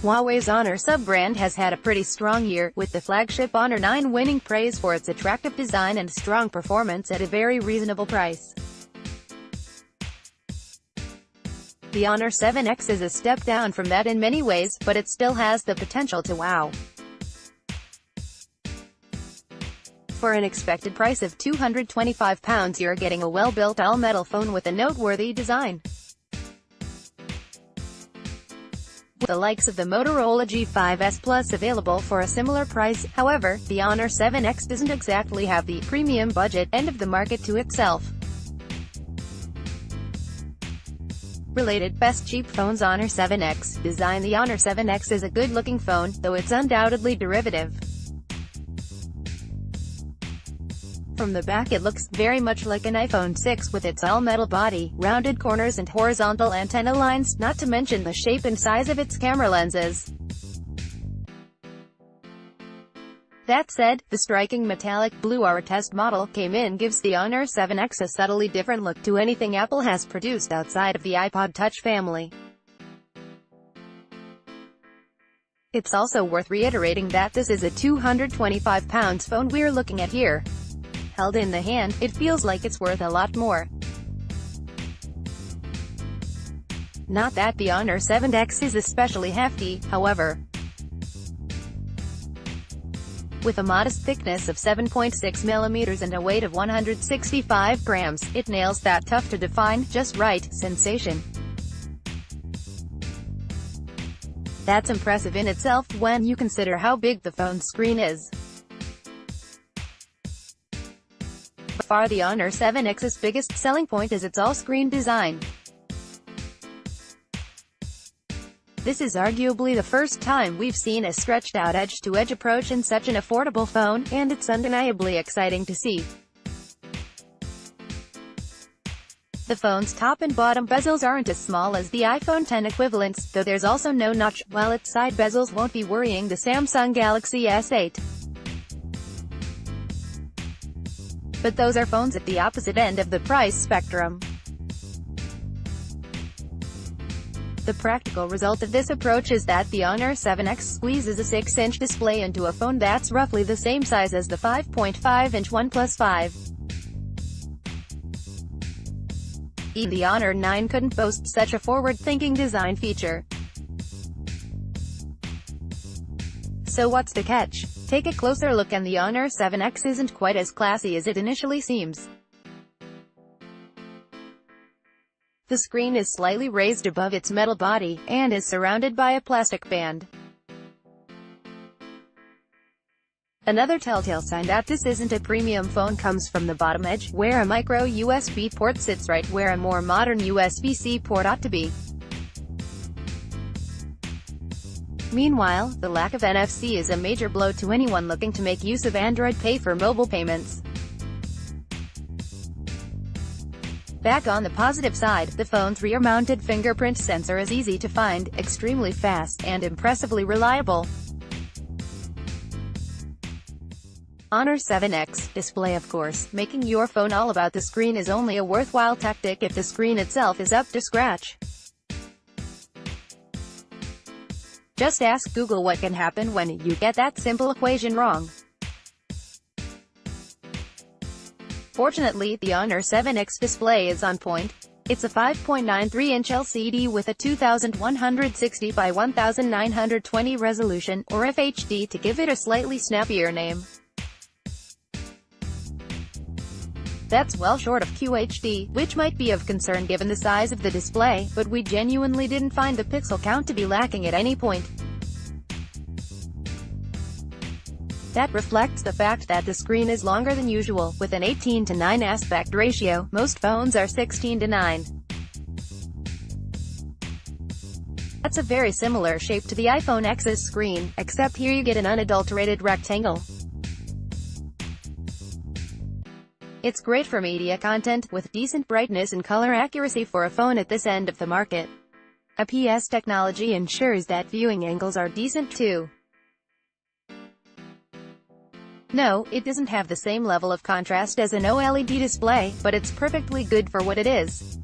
Huawei's Honor sub-brand has had a pretty strong year, with the flagship Honor 9 winning praise for its attractive design and strong performance at a very reasonable price. The Honor 7X is a step down from that in many ways, but it still has the potential to wow. For an expected price of £225, you're getting a well-built all-metal phone with a noteworthy design. With the likes of the Motorola G5S Plus available for a similar price, however, the Honor 7X doesn't exactly have the premium budget end of the market to itself. Related best cheap phones. Honor 7X design. The Honor 7X is a good-looking phone, though it's undoubtedly derivative. From the back it looks very much like an iPhone 6 with its all-metal body, rounded corners and horizontal antenna lines, not to mention the shape and size of its camera lenses. That said, the striking metallic blue our test model came in gives the Honor 7X a subtly different look to anything Apple has produced outside of the iPod Touch family. It's also worth reiterating that this is a £225 phone we're looking at here. Held in the hand, it feels like it's worth a lot more. Not that the Honor 7X is especially hefty, however. With a modest thickness of 7.6 mm and a weight of 165 grams, it nails that tough-to-define, just right sensation. That's impressive in itself when you consider how big the phone's screen is. By far the Honor 7X's biggest selling point is its all-screen design. This is arguably the first time we've seen a stretched-out edge-to-edge approach in such an affordable phone, and it's undeniably exciting to see. The phone's top and bottom bezels aren't as small as the iPhone X equivalents, though there's also no notch, while its side bezels won't be worrying the Samsung Galaxy S8. But those are phones at the opposite end of the price spectrum. The practical result of this approach is that the Honor 7X squeezes a 6-inch display into a phone that's roughly the same size as the 5.5-inch OnePlus 5. Even the Honor 9 couldn't boast such a forward-thinking design feature. So what's the catch? Take a closer look and the Honor 7X isn't quite as classy as it initially seems. The screen is slightly raised above its metal body, and is surrounded by a plastic band. Another telltale sign that this isn't a premium phone comes from the bottom edge, where a micro USB port sits right where a more modern USB-C port ought to be. Meanwhile, the lack of NFC is a major blow to anyone looking to make use of Android Pay for mobile payments. Back on the positive side, the phone's rear-mounted fingerprint sensor is easy to find, extremely fast, and impressively reliable. Honor 7X display. Of course, making your phone all about the screen is only a worthwhile tactic if the screen itself is up to scratch. Just ask Google what can happen when you get that simple equation wrong. Fortunately, the Honor 7X display is on point. It's a 5.93-inch LCD with a 2160 by 1920 resolution, or FHD to give it a slightly snappier name. That's well short of QHD, which might be of concern given the size of the display, but we genuinely didn't find the pixel count to be lacking at any point. That reflects the fact that the screen is longer than usual, with an 18:9 aspect ratio. Most phones are 16:9. That's a very similar shape to the iPhone X's screen, except here you get an unadulterated rectangle. It's great for media content, with decent brightness and color accuracy for a phone at this end of the market. IPS technology ensures that viewing angles are decent too. No, it doesn't have the same level of contrast as an OLED display, but it's perfectly good for what it is.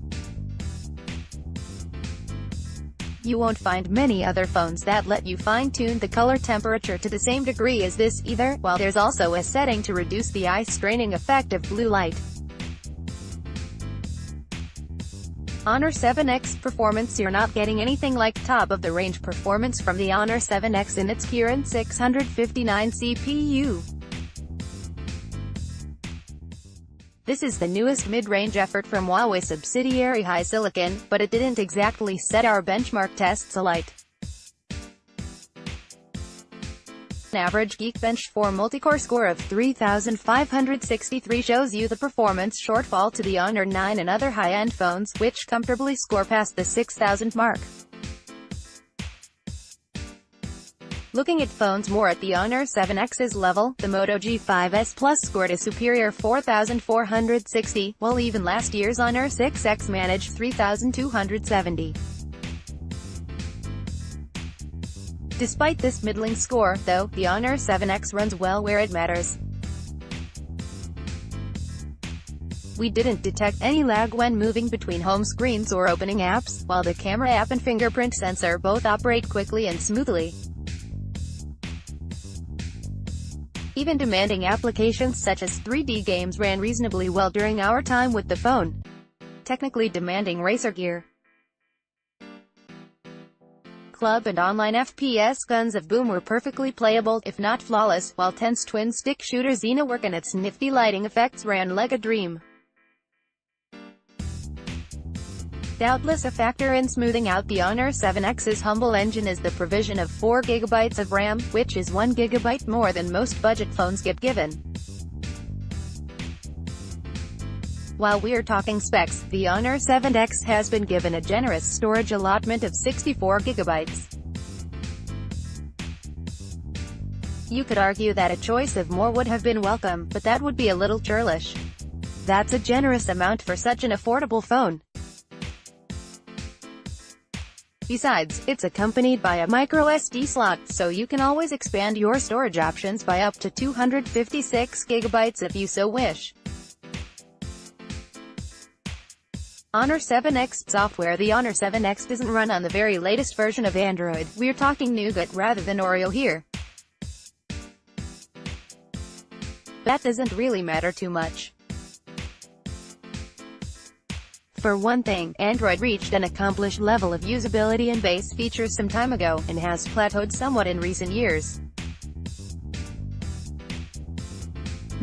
You won't find many other phones that let you fine-tune the color temperature to the same degree as this either, while there's also a setting to reduce the eye-straining effect of blue light. Honor 7X performance. You're not getting anything like top-of-the-range performance from the Honor 7X in its Kirin 659 CPU. This is the newest mid-range effort from Huawei subsidiary HiSilicon, but it didn't exactly set our benchmark tests alight. An average Geekbench 4 multicore score of 3,563 shows you the performance shortfall to the Honor 9 and other high-end phones, which comfortably score past the 6,000 mark. Looking at phones more at the Honor 7X's level, the Moto G5S Plus scored a superior 4,460, while even last year's Honor 6X managed 3,270. Despite this middling score, though, the Honor 7X runs well where it matters. We didn't detect any lag when moving between home screens or opening apps, while the camera app and fingerprint sensor both operate quickly and smoothly. Even demanding applications such as 3D games ran reasonably well during our time with the phone. Technically demanding racer gear, club and online FPS guns of Boom were perfectly playable, if not flawless, while Tense twin-stick shooter Xenowork and its nifty lighting effects ran like a dream. Doubtless a factor in smoothing out the Honor 7X's humble engine is the provision of 4 GB of RAM, which is 1 GB more than most budget phones get given. While we're talking specs, the Honor 7X has been given a generous storage allotment of 64 GB. You could argue that a choice of more would have been welcome, but that would be a little churlish. That's a generous amount for such an affordable phone. Besides, it's accompanied by a microSD slot, so you can always expand your storage options by up to 256 GB if you so wish. Honor 7X software. The Honor 7X doesn't run on the very latest version of Android. We're talking Nougat rather than Oreo here. That doesn't really matter too much. For one thing, Android reached an accomplished level of usability and base features some time ago, and has plateaued somewhat in recent years.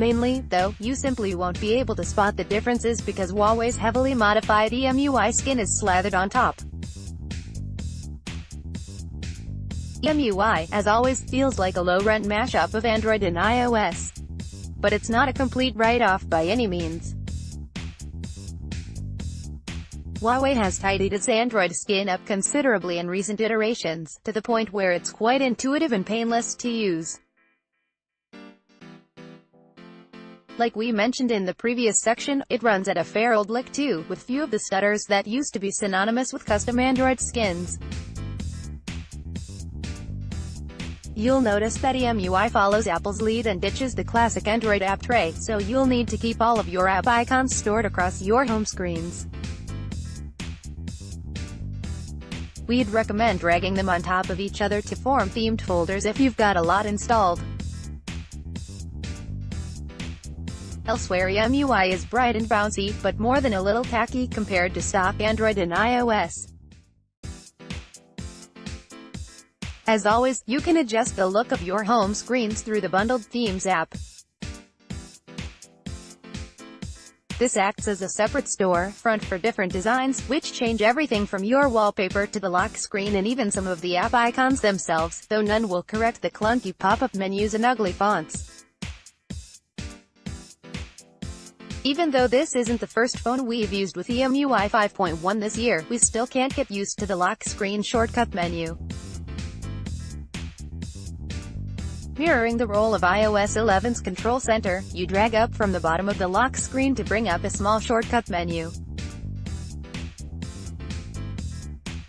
Mainly, though, you simply won't be able to spot the differences because Huawei's heavily modified EMUI skin is slathered on top. EMUI, as always, feels like a low-rent mashup of Android and iOS. But it's not a complete write-off by any means. Huawei has tidied its Android skin up considerably in recent iterations, to the point where it's quite intuitive and painless to use. Like we mentioned in the previous section, it runs at a fair old lick too, with few of the stutters that used to be synonymous with custom Android skins. You'll notice that EMUI follows Apple's lead and ditches the classic Android app tray, so you'll need to keep all of your app icons stored across your home screens. We'd recommend dragging them on top of each other to form themed folders if you've got a lot installed. Elsewhere, EMUI is bright and bouncy, but more than a little tacky compared to stock Android and iOS. As always, you can adjust the look of your home screens through the Bundled Themes app. This acts as a separate storefront for different designs, which change everything from your wallpaper to the lock screen and even some of the app icons themselves, though none will correct the clunky pop-up menus and ugly fonts. Even though this isn't the first phone we've used with EMUI 5.1 this year, we still can't get used to the lock screen shortcut menu. Mirroring the role of iOS 11's Control Center, you drag up from the bottom of the lock screen to bring up a small shortcut menu.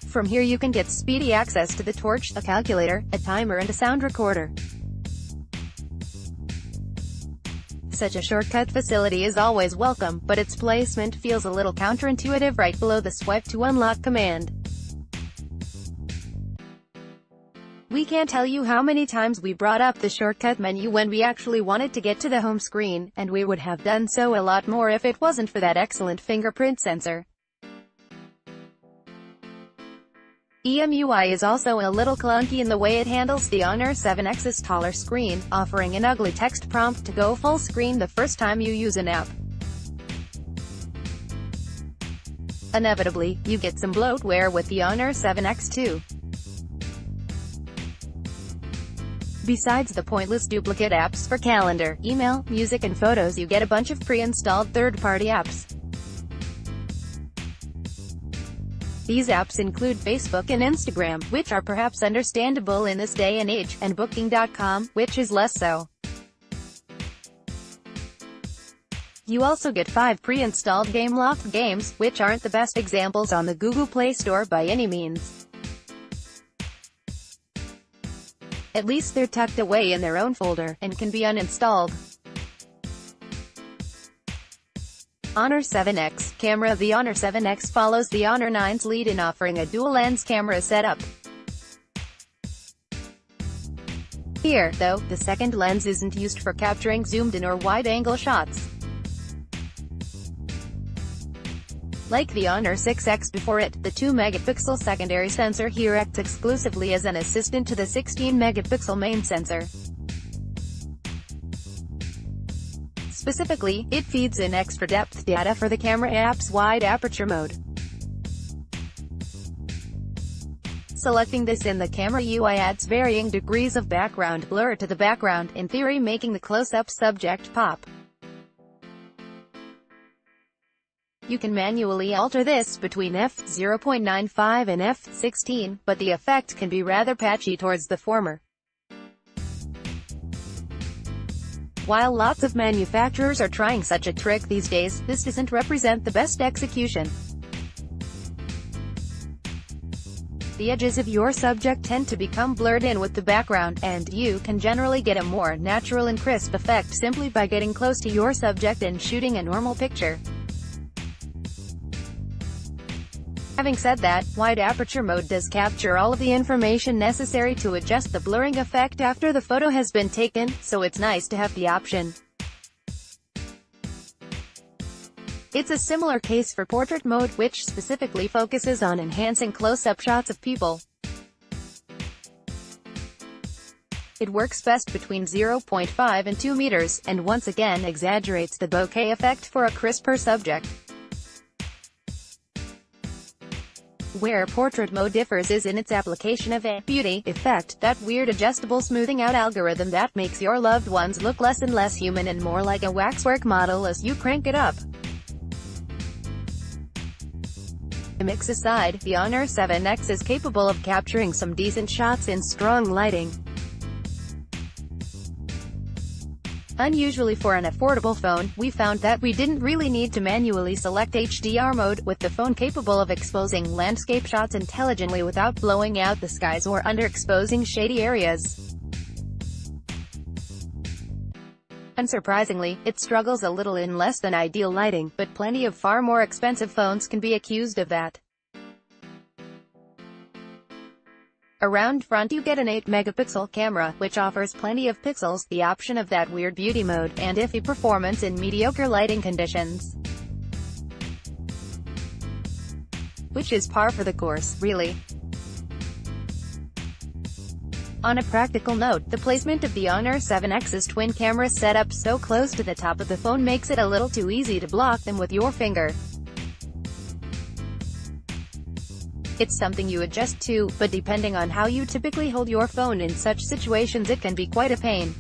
From here you can get speedy access to the torch, a calculator, a timer and a sound recorder. Such a shortcut facility is always welcome, but its placement feels a little counterintuitive right below the swipe to unlock command. We can't tell you how many times we brought up the shortcut menu when we actually wanted to get to the home screen, and we would have done so a lot more if it wasn't for that excellent fingerprint sensor. EMUI is also a little clunky in the way it handles the Honor 7X's taller screen, offering an ugly text prompt to go full screen the first time you use an app. Inevitably, you get some bloatware with the Honor 7X too. Besides the pointless duplicate apps for calendar, email, music and photos, you get a bunch of pre-installed third-party apps. These apps include Facebook and Instagram, which are perhaps understandable in this day and age, and Booking.com, which is less so. You also get 5 pre-installed game-locked games, which aren't the best examples on the Google Play Store by any means. At least they're tucked away in their own folder, and can be uninstalled. Honor 7X camera. The Honor 7X follows the Honor 9's lead in offering a dual-lens camera setup. Here, though, the second lens isn't used for capturing zoomed-in or wide-angle shots. Like the Honor 6X before it, the 2-megapixel secondary sensor here acts exclusively as an assistant to the 16-megapixel main sensor. Specifically, it feeds in extra depth data for the camera app's wide aperture mode. Selecting this in the camera UI adds varying degrees of background blur to the background, in theory making the close-up subject pop. You can manually alter this between f/0.95 and f/16, but the effect can be rather patchy towards the former. While lots of manufacturers are trying such a trick these days, this doesn't represent the best execution. The edges of your subject tend to become blurred in with the background, and you can generally get a more natural and crisp effect simply by getting close to your subject and shooting a normal picture. Having said that, wide aperture mode does capture all of the information necessary to adjust the blurring effect after the photo has been taken, so it's nice to have the option. It's a similar case for portrait mode, which specifically focuses on enhancing close-up shots of people. It works best between 0.5 and 2 meters, and once again exaggerates the bokeh effect for a crisper subject. Where portrait mode differs is in its application of a beauty effect, that weird adjustable smoothing out algorithm that makes your loved ones look less and less human and more like a waxwork model as you crank it up. Gimmicks aside, the Honor 7X is capable of capturing some decent shots in strong lighting. Unusually for an affordable phone, we found that we didn't really need to manually select HDR mode, with the phone capable of exposing landscape shots intelligently without blowing out the skies or underexposing shady areas. Unsurprisingly, it struggles a little in less than ideal lighting, but plenty of far more expensive phones can be accused of that. Around front you get an 8-megapixel camera, which offers plenty of pixels, the option of that weird beauty mode, and iffy performance in mediocre lighting conditions. Which is par for the course, really. On a practical note, the placement of the Honor 7X's twin camera setup so close to the top of the phone makes it a little too easy to block them with your finger. It's something you adjust to, but depending on how you typically hold your phone in such situations it can be quite a pain.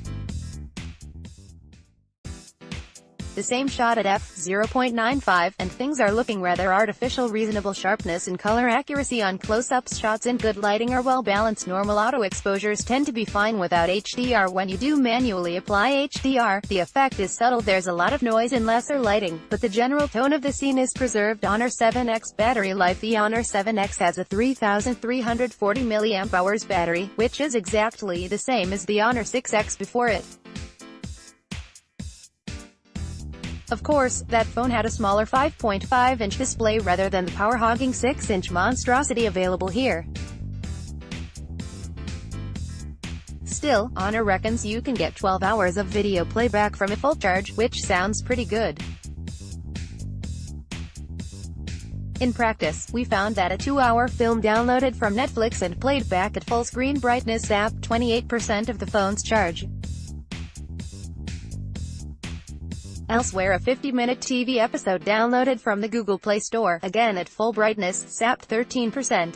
The same shot at f/0.95, and things are looking rather artificial. Reasonable sharpness and color accuracy on close-ups shots in good lighting are well balanced. Normal auto exposures tend to be fine without HDR. When you do manually apply HDR, the effect is subtle. There's a lot of noise in lesser lighting, but the general tone of the scene is preserved. Honor 7X battery life. The Honor 7X has a 3340 mAh battery, which is exactly the same as the Honor 6X before it. Of course, that phone had a smaller 5.5-inch display rather than the power-hogging 6-inch monstrosity available here. Still, Honor reckons you can get 12 hours of video playback from a full charge, which sounds pretty good. In practice, we found that a 2-hour film downloaded from Netflix and played back at full screen brightness zapped 28% of the phone's charge. Elsewhere, a 50-minute TV episode downloaded from the Google Play Store, again at full brightness, zapped 13%.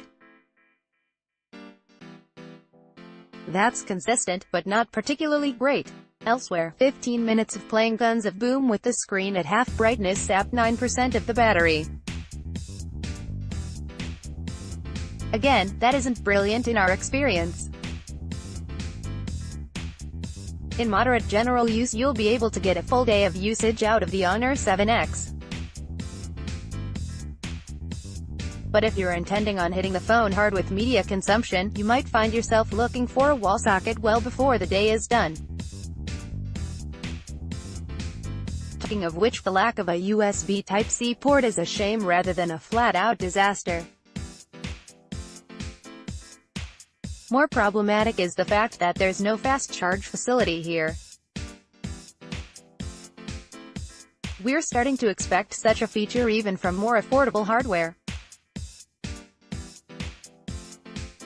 That's consistent, but not particularly great. Elsewhere, 15 minutes of playing Guns of Boom with the screen at half brightness zapped 9% of the battery. Again, that isn't brilliant in our experience. In moderate general use, you'll be able to get a full day of usage out of the Honor 7X. But if you're intending on hitting the phone hard with media consumption, you might find yourself looking for a wall socket well before the day is done. Talking of which, the lack of a USB Type-C port is a shame rather than a flat-out disaster. More problematic is the fact that there's no fast charge facility here. We're starting to expect such a feature even from more affordable hardware.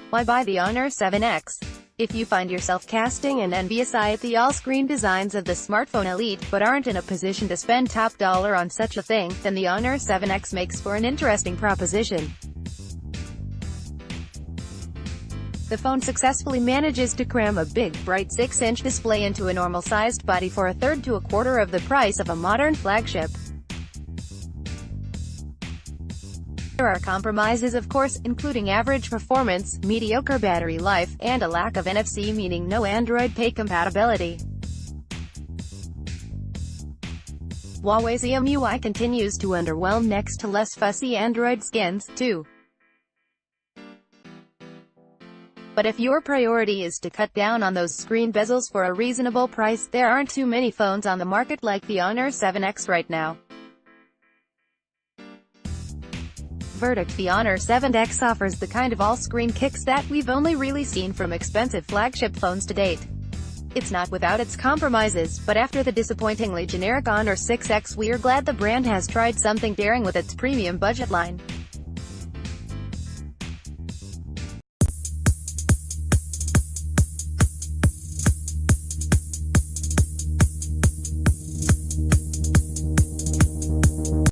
Why buy the Honor 7X? If you find yourself casting an envious eye at the all-screen designs of the smartphone elite, but aren't in a position to spend top dollar on such a thing, then the Honor 7X makes for an interesting proposition. The phone successfully manages to cram a big, bright 6-inch display into a normal-sized body for a third to a quarter of the price of a modern flagship. There are compromises, of course, including average performance, mediocre battery life, and a lack of NFC, meaning no Android Pay compatibility. Huawei's EMUI continues to underwhelm next to less fussy Android skins, too. But if your priority is to cut down on those screen bezels for a reasonable price, there aren't too many phones on the market like the Honor 7X right now. Verdict: the Honor 7X offers the kind of all-screen kicks that we've only really seen from expensive flagship phones to date. It's not without its compromises, but after the disappointingly generic Honor 6X, we're glad the brand has tried something daring with its premium budget line.